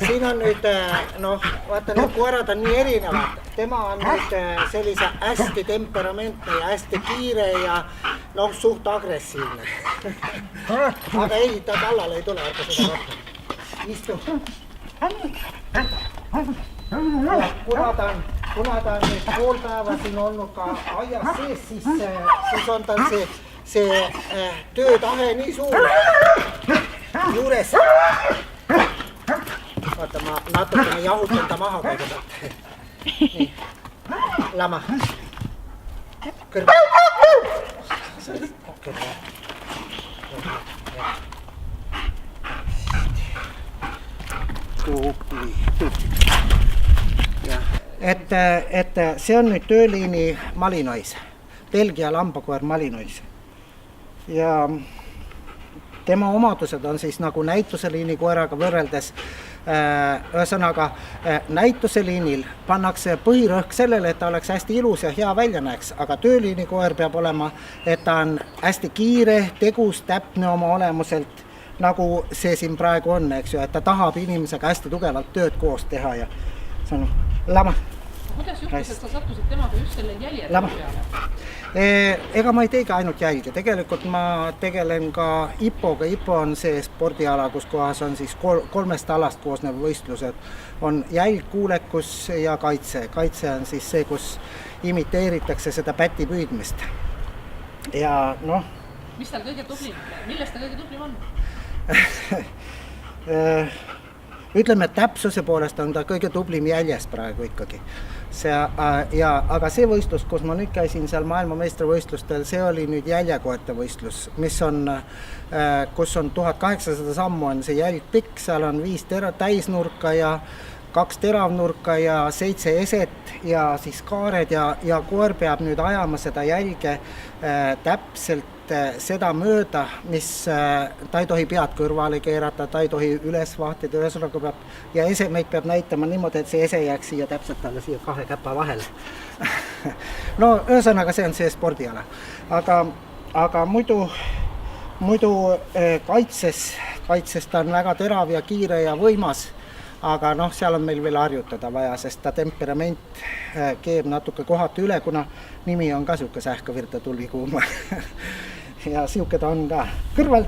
Siin on nüüd, noh, vaata need koerad on nii erinevad. Tema on nüüd sellise hästi temperamentne ja hästi kiire ja noh, suht agressiivne. Aga ei, ta kallale ei tule, arva seda rohkem. Istu. Kuna ta on nüüd pool päeva siin olnud ka aias sees, siis on tal see töötahe nii suur juures. Vaata, ma natukene jahutan ta maha kõigepealt. Nii. Lama. Kõrva. Kõrva. Tubli. Et see on nüüd tööliini Malinois. Belgia lambakoer Malinois. Ja tema omadused on siis nagu näituseliini koeraga võrreldes. Ühesõnaga, näituseliinil pannakse põhirõhk sellele, et ta oleks hästi ilus ja hea välja näeks, aga tööliini koer peab olema, et ta on hästi kiire, tegus, täpne oma olemuselt, nagu see siin praegu on, eks ju, et ta tahab inimesega hästi tugevalt tööd koos teha ja see on lama. Kuidas juhtus, et sa sattusid temaga just selle jälje peale? Ega ma ei teegi ainult jälge, tegelikult ma tegelen ka IPO-ga. IPO on see spordiala, kus kohas on siis kolmest alast koosnev võistlused. On jälg, kuulekus ja kaitse. Kaitse on siis see, kus imiteeritakse seda päti püüdmist. Ja noh... Mis tal kõige tublim? Millest ta kõige tublim on? Ütleme, et täpsuse poolest on ta kõige tublim jäljes praegu ikkagi. Aga see võistlus, kus ma nüüd käisin seal maailmameistrivõistlustel, see oli nüüd jäljekoerte võistlus, kus on 1800 sammu on see jälg pikk, seal on 5 täisnurka ja 2 teravnurka ja 7 eset ja siis kaared ja koer peab nüüd ajama seda jälge täpselt seda mööda, mis ta ei tohi pead kõrvale keerata, ta ei tohi üles vahtida, ühesõnaga peab, ja esemeid peab näitama niimoodi, et see ese jääks siia täpselt talle siia 2 käpa vahele. No ühesõnaga see on see spordiala, aga muidu kaitses ta on väga terav ja kiire ja võimas, aga noh, seal on meil veel harjutada vaja, sest ta temperament keeb natuke kohati üle, kuna nimi on ka siuke sähkavirta tulikuum. Ja siuke ta on ka kõrval.